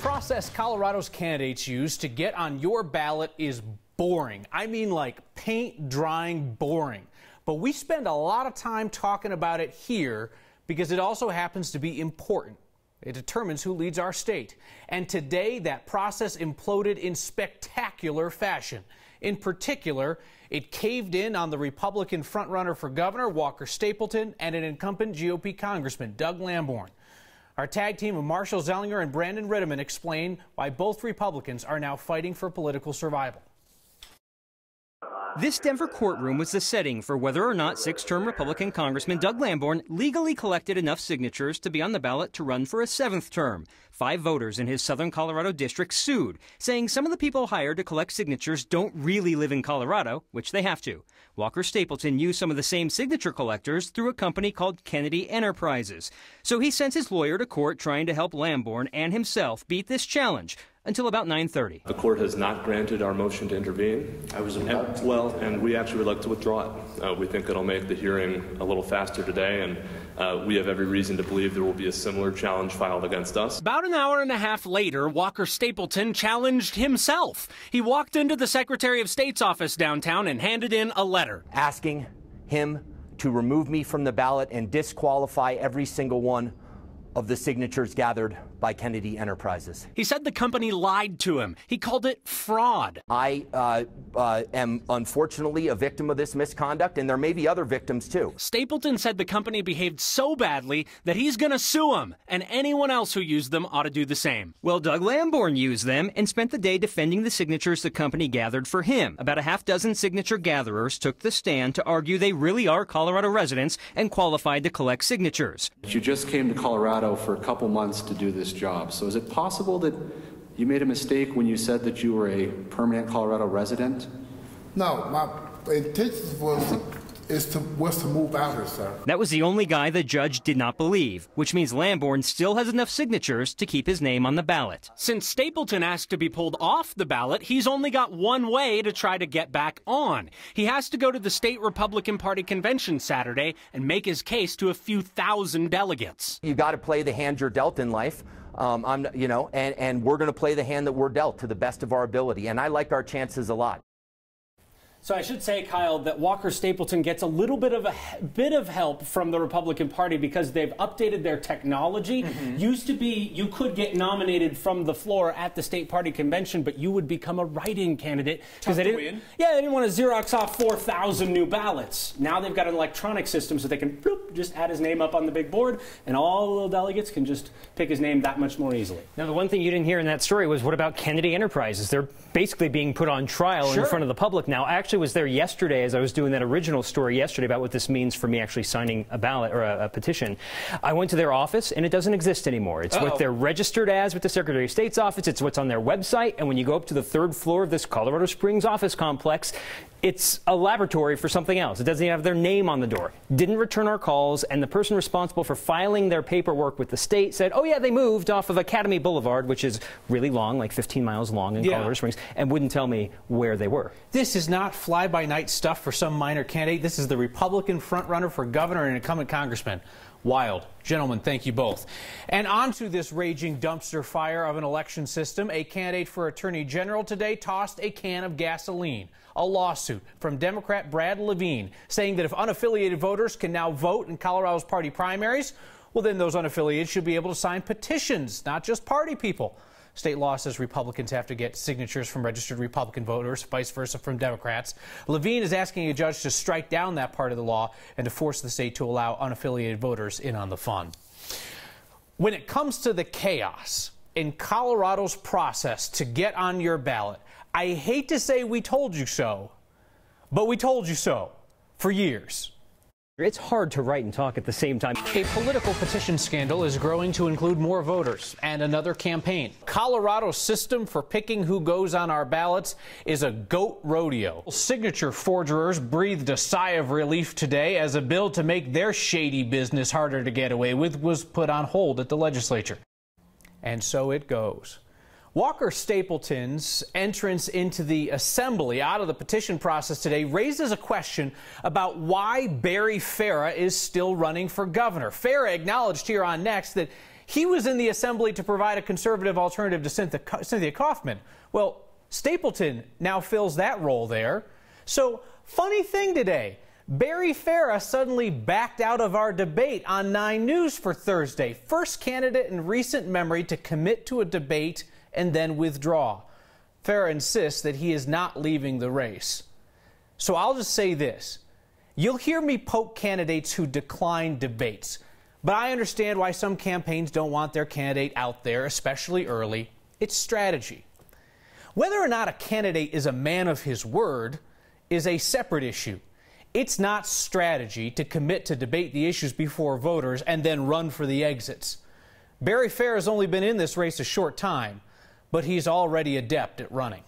process Colorado's candidates use to get on your ballot is boring. I mean, like paint drying boring. But we spend a lot of time talking about it here because it also happens to be important. It determines who leads our state. And today, that process imploded in spectacular fashion. In particular, it caved in on the Republican frontrunner for governor, Walker Stapleton, and an incumbent GOP congressman, Doug Lamborn. Our tag team of Marshall Zellinger and Brandon Ritteman explain why both Republicans are now fighting for political survival. This Denver courtroom was the setting for whether or not six-term Republican Congressman Doug Lamborn legally collected enough signatures to be on the ballot to run for a seventh term. 5 voters in his southern Colorado district sued, saying some of the people hired to collect signatures don't really live in Colorado, which they have to. Walker Stapleton used some of the same signature collectors through a company called Kennedy Enterprises. So he sent his lawyer to court trying to help Lamborn and himself beat this challenge. Until about 9:30. The court has not granted our motion to intervene. And we actually would like to withdraw it. We think it'll make the hearing a little faster today, and we have every reason to believe there will be a similar challenge filed against us. About an hour and a half later, Walker Stapleton challenged himself. He walked into the Secretary of State's office downtown and handed in a letter asking him to remove me from the ballot and disqualify every single one of the signatures gathered by Kennedy Enterprises. He said the company lied to him. He called it fraud. I am unfortunately a victim of this misconduct, and there may be other victims too. Stapleton said the company behaved so badly that he's going to sue him, and anyone else who used them ought to do the same. Well, Doug Lamborn used them and spent the day defending the signatures the company gathered for him. About a half-dozen signature gatherers took the stand to argue they really are Colorado residents and qualified to collect signatures. You just came to Colorado for a couple months to do this job. So is it possible that you made a mistake when you said that you were a permanent Colorado resident? No, my intention was to move out here, sir. That was the only guy the judge did not believe, which means Lamborn still has enough signatures to keep his name on the ballot. Since Stapleton asked to be pulled off the ballot, he's only got one way to try to get back on. He has to go to the state Republican Party convention Saturday and make his case to a few thousand delegates. You got to play the hand you're dealt in life. And we're going to play the hand that we're dealt to the best of our ability. And I like our chances a lot. So I should say, Kyle, that Walker Stapleton gets a little bit of help from the Republican Party because they've updated their technology. Used to be you could get nominated from the floor at the state party convention, but you would become a write-in candidate because they didn't want to Xerox off 4,000 new ballots. Now they've got an electronic system so they can just add his name up on the big board, and all the little delegates can just pick his name that much more easily. Now, the one thing you didn't hear in that story was what about Kennedy Enterprises? They're basically being put on trial in front of the public now. Actually, was there yesterday as I was doing that original story yesterday about what this means for me actually signing a ballot or a petition. I went to their office and it doesn't exist anymore. It's what they're registered as with the Secretary of State's office. It's what's on their website. And when you go up to the 3rd floor of this Colorado Springs office complex, it's a laboratory for something else. It doesn't even have their name on the door. Didn't return our calls, and the person responsible for filing their paperwork with the state said, oh yeah, they moved off of Academy Boulevard, which is really long, like 15 miles long in Colorado Springs, and wouldn't tell me where they were. This is not fly-by-night stuff for some minor candidate. This is the Republican frontrunner for governor and incumbent congressman. Wild. Gentlemen, thank you both. And on to this raging dumpster fire of an election system. A candidate for attorney general today tossed a can of gasoline. A lawsuit from Democrat Brad Levine saying that if unaffiliated voters can now vote in Colorado's party primaries, well, then those unaffiliated should be able to sign petitions, not just party people. State law says Republicans have to get signatures from registered Republican voters, vice versa from Democrats. Levine is asking a judge to strike down that part of the law and to force the state to allow unaffiliated voters in on the fun. When it comes to the chaos in Colorado's process to get on your ballot, I hate to say we told you so, but we told you so for years. It's hard to write and talk at the same time. A political petition scandal is growing to include more voters and another campaign. Colorado's system for picking who goes on our ballots is a goat rodeo. Signature forgers breathed a sigh of relief today as a bill to make their shady business harder to get away with was put on hold at the legislature. And so it goes. Walker Stapleton's entrance into the assembly out of the petition process today raises a question about why Barry Farah is still running for governor. Farah acknowledged here on Next that He was in the assembly to provide a conservative alternative to Cynthia Kaufman. Well, Stapleton now fills that role there. So, funny thing today. Barry Farah suddenly backed out of our debate on 9 News for Thursday. First candidate in recent memory to commit to a debate and then withdraw. Farah insists that he is not leaving the race. So I'll just say this. You'll hear me poke candidates who decline debates. But I understand why some campaigns don't want their candidate out there, especially early. It's strategy. Whether or not a candidate is a man of his word is a separate issue. It's not strategy to commit to debate the issues before voters and then run for the exits. Barry Farah has only been in this race a short time, but he's already adept at running.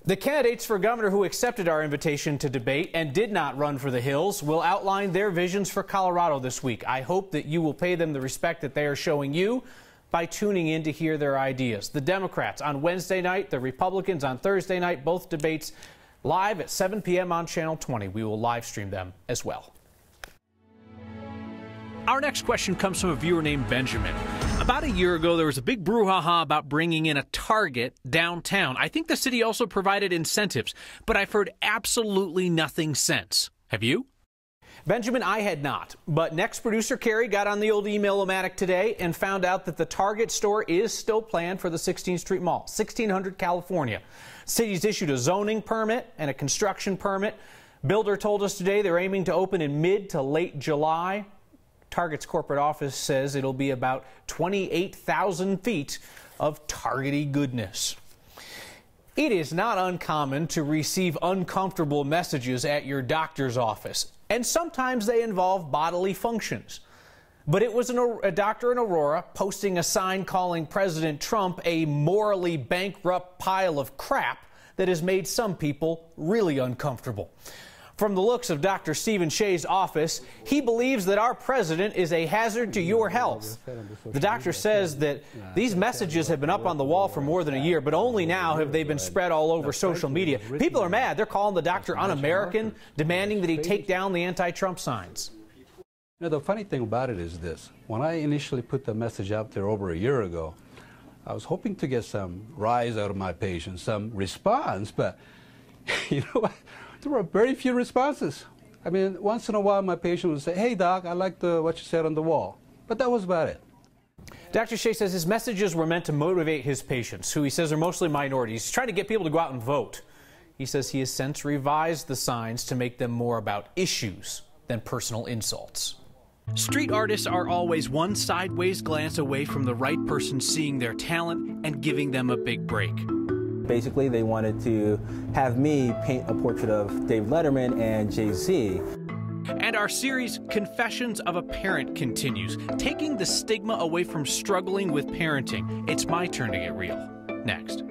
The candidates for governor who accepted our invitation to debate and did not run for the hills will outline their visions for Colorado this week. I hope that you will pay them the respect that they are showing you by tuning in to hear their ideas. The Democrats on Wednesday night, the Republicans on Thursday night, both debates live at 7 p.m. on Channel 20. We will live stream them as well. Our next question comes from a viewer named Benjamin. About a year ago, there was a big brouhaha about bringing in a Target downtown. I think the city also provided incentives, but I've heard absolutely nothing since. Have you? Benjamin, I had not, but next producer Carrie got on the old email-o-matic today and found out that the Target store is still planned for the 16th Street Mall, 1600 California. City's issued a zoning permit and a construction permit. Builder told us today they're aiming to open in mid to late July. Target's corporate office says it'll be about 28,000 feet of Target-y goodness. It is not uncommon to receive uncomfortable messages at your doctor's office, and sometimes they involve bodily functions. But it was a doctor in Aurora posting a sign calling President Trump a morally bankrupt pile of crap that has made some people really uncomfortable. From the looks of Dr. Stephen Shea's office, he believes that our president is a hazard to your health. The doctor says that these messages have been up on the wall for more than a year, but only now have they been spread all over social media. People are mad. They're calling the doctor un-American, demanding that he take down the anti-Trump signs. You know, the funny thing about it is this. When I initially put the message out there over a year ago, I was hoping to get some rise out of my patients, some response, but you know what? There were very few responses. I mean, once in a while my patient would say, hey doc, I like what you said on the wall. But that was about it. Dr. Shea says his messages were meant to motivate his patients, who he says are mostly minorities. He's trying to get people to go out and vote. He says he has since revised the signs to make them more about issues than personal insults. Street artists are always one sideways glance away from the right person seeing their talent and giving them a big break. Basically, they wanted to have me paint a portrait of Dave Letterman and Jay-Z. And our series, Confessions of a Parent, continues, taking the stigma away from struggling with parenting. It's my turn to get real. Next.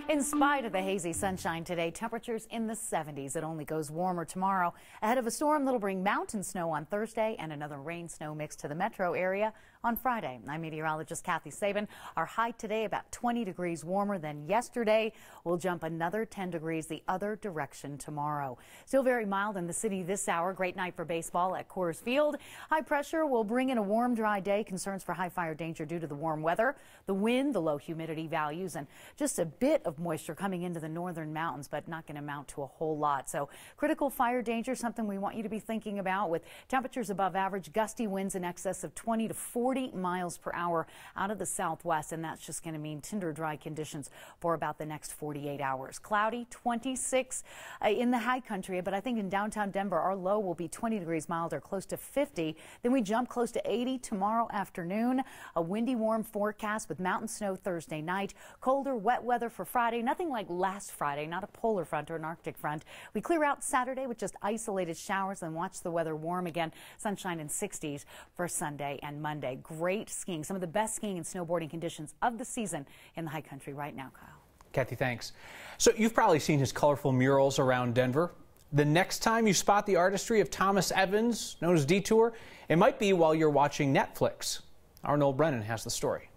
In spite of the hazy sunshine today, temperatures in the 70s. It only goes warmer tomorrow ahead of a storm that'll bring mountain snow on Thursday and another rain-snow mix to the metro area on Friday. I'm meteorologist Kathy Sabin. Our high today about 20 degrees warmer than yesterday. We'll jump another 10 degrees the other direction tomorrow. Still very mild in the city this hour. Great night for baseball at Coors Field. High pressure will bring in a warm, dry day. Concerns for high fire danger due to the warm weather, the wind, the low humidity values, and just a bit of moisture coming into the northern mountains, but not going to amount to a whole lot. So critical fire danger, something we want you to be thinking about, with temperatures above average, gusty winds in excess of 20 to 40 miles per hour out of the southwest, and that's just going to mean tinder dry conditions for about the next 48 hours. Cloudy, 26 in the high country, but I think in downtown Denver our low will be 20 degrees milder, close to 50. Then we jump close to 80 tomorrow afternoon. A windy, warm forecast with mountain snow Thursday night. Colder, wet weather for Friday. Nothing like last Friday, not a polar front or an Arctic front. We clear out Saturday with just isolated showers and watch the weather warm again. Sunshine in 60s for Sunday and Monday. Great skiing, some of the best skiing and snowboarding conditions of the season in the high country right now, Kyle. Kathy, thanks. So you've probably seen his colorful murals around Denver. The next time you spot the artistry of Thomas Evans, known as Detour, it might be while you're watching Netflix. Our Noel Brennan has the story.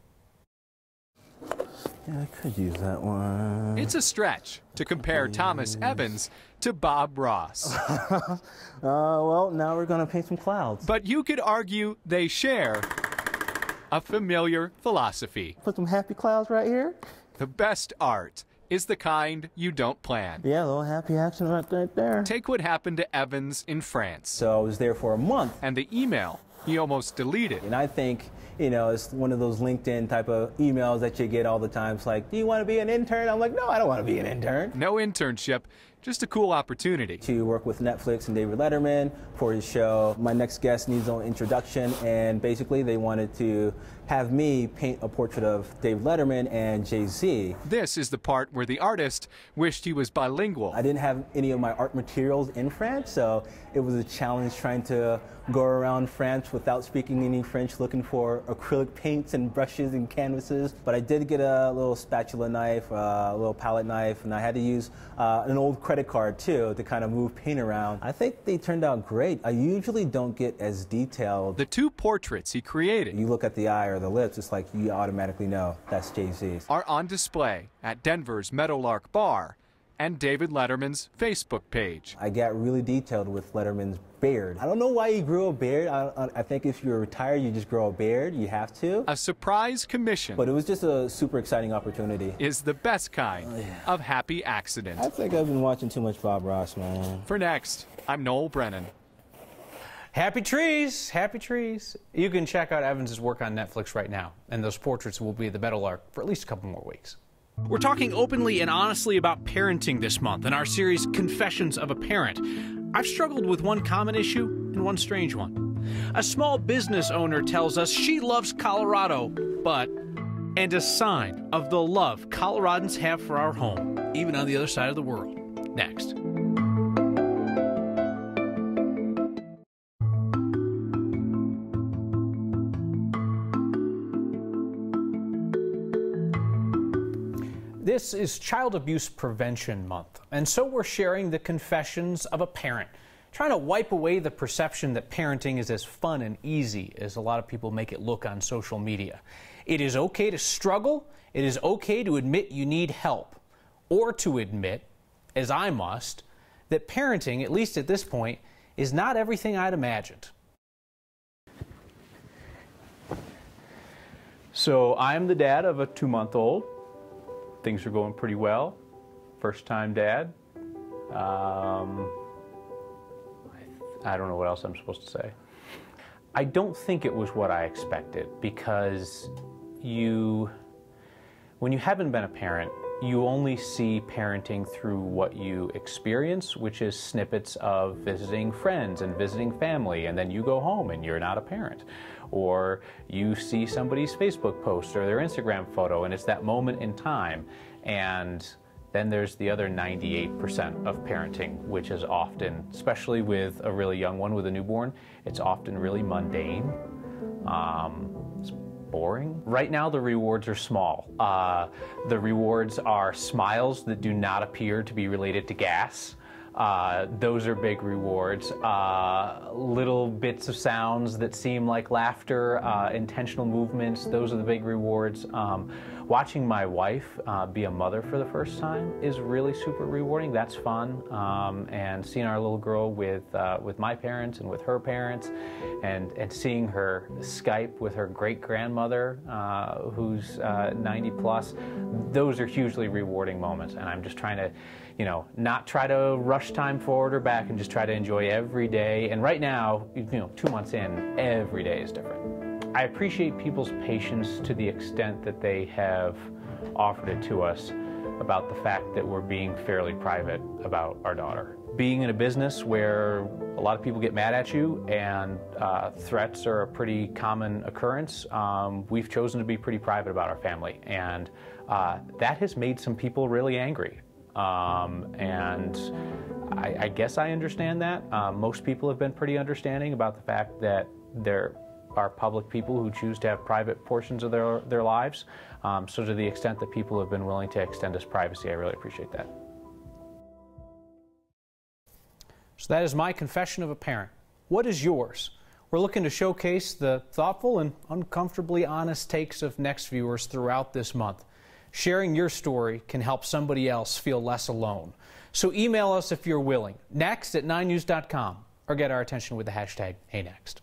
Yeah, I could use that one. It's a stretch to compare Thomas Evans to Bob Ross. Well, now we're going to paint some clouds. But you could argue they share a familiar philosophy. Put some happy clouds right here. The best art is the kind you don't plan. Yeah, a little happy action right there. Take what happened to Evans in France. So I was there for a month. And the email he almost deleted. And I think, you know, it's one of those LinkedIn type of emails that you get all the time. It's like, do you want to be an intern? I'm like, no, I don't want to be an intern. No internship, just a cool opportunity. To work with Netflix and David Letterman for his show. My next guest needs an introduction, and basically they wanted to have me paint a portrait of David Letterman and Jay-Z. This is the part where the artist wished he was bilingual. I didn't have any of my art materials in French, so it was a challenge trying to go around France without speaking any French, looking for acrylic paints and brushes and canvases. But I did get a little spatula knife, a little palette knife, and I had to use an old credit card too to kind of move paint around. I think they turned out great. I usually don't get as detailed. The two portraits he created, you look at the eye or the lips, it's like you automatically know that's Jay-Z's. Are on display at Denver's Meadowlark Bar and David Letterman's Facebook page. I got really detailed with Letterman's beard. I don't know why he grew a beard. I think if you're retired, you just grow a beard. You have to. A surprise commission. But it was just a super exciting opportunity. Is the best kind of happy accident. I think I've been watching too much Bob Ross, man. For next, I'm Noel Brennan. Happy trees, happy trees. You can check out Evans's work on Netflix right now, and those portraits will be at the Meadowlark for at least a couple more weeks. We're talking openly and honestly about parenting this month in our series Confessions of a Parent. I've struggled with one common issue and one strange one. A small business owner tells us she loves Colorado, and a sign of the love Coloradans have for our home, even on the other side of the world. Next. This is Child Abuse Prevention Month, and so we're sharing the confessions of a parent, trying to wipe away the perception that parenting is as fun and easy as a lot of people make it look on social media. It is okay to struggle. It is okay to admit you need help, or to admit, as I must, that parenting, at least at this point, is not everything I'd imagined. So I'm the dad of a 2-month-old. Things are going pretty well. First-time dad. I don't know what else I'm supposed to say. I don't think it was what I expected, because when you haven't been a parent, you only see parenting through what you experience, which is snippets of visiting friends and visiting family, and then you go home and you're not a parent. Or you see somebody's Facebook post or their Instagram photo, and it's that moment in time. And then there's the other 98% of parenting, which is often, especially with a really young one with a newborn, it's often really mundane. It's boring. Right now the rewards are small. The rewards are smiles that do not appear to be related to gas. Those are big rewards. Little bits of sounds that seem like laughter, intentional movements, those are the big rewards. Watching my wife be a mother for the first time is really super rewarding. That's fun. And seeing our little girl with my parents and with her parents, and seeing her Skype with her great-grandmother who's 90 plus, those are hugely rewarding moments. And I'm just trying to, not try to rush time forward or back, and just try to enjoy every day. And right now, 2 months in, every day is different. I appreciate people's patience to the extent that they have offered it to us about the fact that we're being fairly private about our daughter. Being in a business where a lot of people get mad at you and threats are a pretty common occurrence, we've chosen to be pretty private about our family. And that has made some people really angry. And I guess I understand that. Most people have been pretty understanding about the fact that there are public people who choose to have private portions of their lives. So to the extent that people have been willing to extend us privacy, I really appreciate that. So that is my confession of a parent. What is yours? We're looking to showcase the thoughtful and uncomfortably honest takes of Next viewers throughout this month. Sharing your story can help somebody else feel less alone. So email us if you're willing, next@9news.com, or get our attention with the hashtag #HeyNext.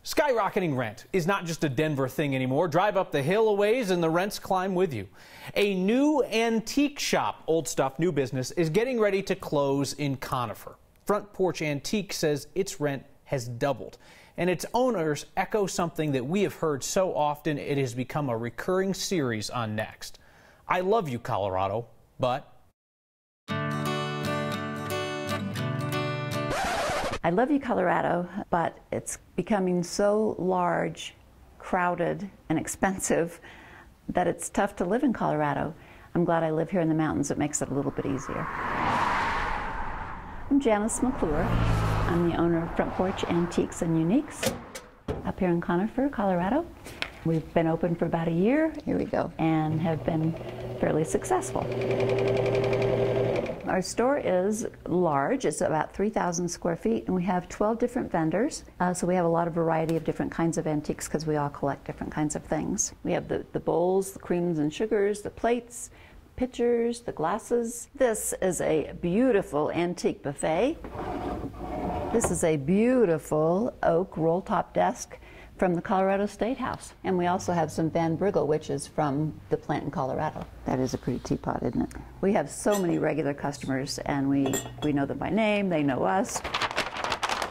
Skyrocketing rent is not just a Denver thing anymore. Drive up the hill a ways and the rents climb with you. A new antique shop, old stuff, new business, is getting ready to close in Conifer. Front Porch Antique says its rent has doubled, and its owners echo something that we have heard so often it has become a recurring series on Next. I love you, Colorado, but... I love you, Colorado, but it's becoming so large, crowded, and expensive that it's tough to live in Colorado. I'm glad I live here in the mountains. It makes it a little bit easier. I'm Janice McClure. I'm the owner of Front Porch Antiques and Uniques up here in Conifer, Colorado. We've been open for about a year, here we go, and have been fairly successful. Our store is large. It's about 3,000 square feet, and we have 12 different vendors. So we have a lot of variety of different kinds of antiques because we all collect different kinds of things. We have the bowls, the creams and sugars, the plates, pitchers, the glasses. This is a beautiful antique buffet. This is a beautiful oak roll-top desk from the Colorado State House. And we also have some Van Briggle, which is from the plant in Colorado. That is a pretty teapot, isn't it? We have so many regular customers, and we know them by name, they know us.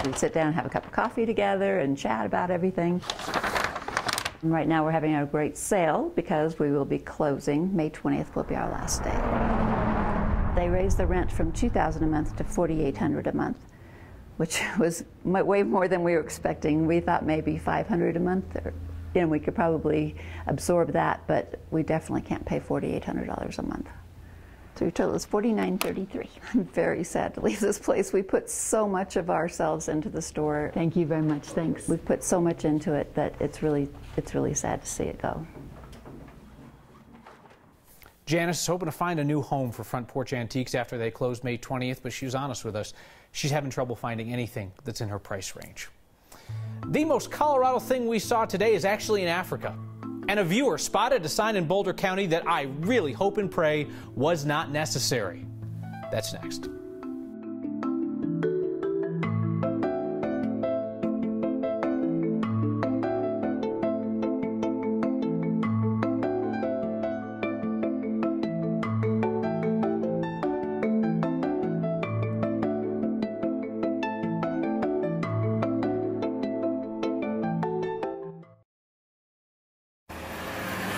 We sit down and have a cup of coffee together and chat about everything. And right now we're having a great sale because we will be closing. May 20th will be our last day. They raised the rent from $2,000 a month to $4,800 a month, which was way more than we were expecting. We thought maybe $500 a month, and we could probably absorb that, but we definitely can't pay $4,800 a month. So your total is $4,933. I'm very sad to leave this place. We put so much of ourselves into the store. Thank you very much. Thanks. We've put so much into it that it's really sad to see it go. Janice is hoping to find a new home for Front Porch Antiques after they closed May 20th, but she was honest with us. She's having trouble finding anything that's in her price range. The most Colorado thing we saw today is actually in Africa. And a viewer spotted a sign in Boulder County that I really hope and pray was not necessary. That's next.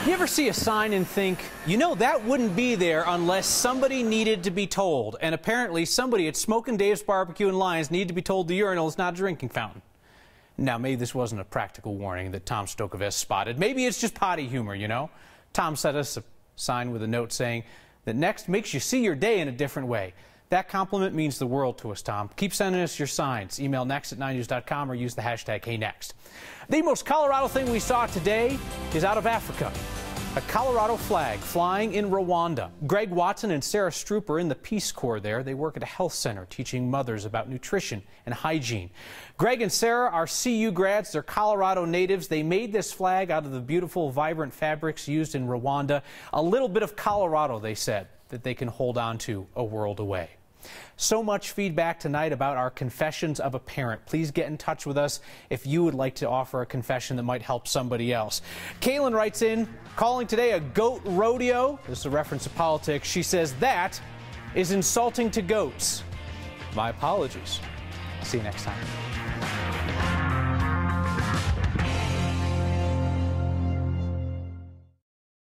You ever see a sign and think, you know, that wouldn't be there unless somebody needed to be told? And apparently somebody at Smokin' Dave's Barbecue in Lyons needed to be told the urinal is not a drinking fountain. Now, maybe this wasn't a practical warning that Tom Stokovess spotted. Maybe it's just potty humor, you know? Tom sent us a sign with a note saying that Next makes you see your day in a different way. That compliment means the world to us, Tom. Keep sending us your signs. Email next@9news.com or use the hashtag #HeyNext. The most Colorado thing we saw today is out of Africa. A Colorado flag flying in Rwanda. Greg Watson and Sarah Stroop are in the Peace Corps there. They work at a health center teaching mothers about nutrition and hygiene. Greg and Sarah are CU grads. They're Colorado natives. They made this flag out of the beautiful, vibrant fabrics used in Rwanda. A little bit of Colorado, they said, that they can hold on to a world away. So much feedback tonight about our confessions of a parent. Please get in touch with us if you would like to offer a confession that might help somebody else. Kaylin writes in, calling today a goat rodeo. This is a reference to politics. She says that is insulting to goats. My apologies. See you next time.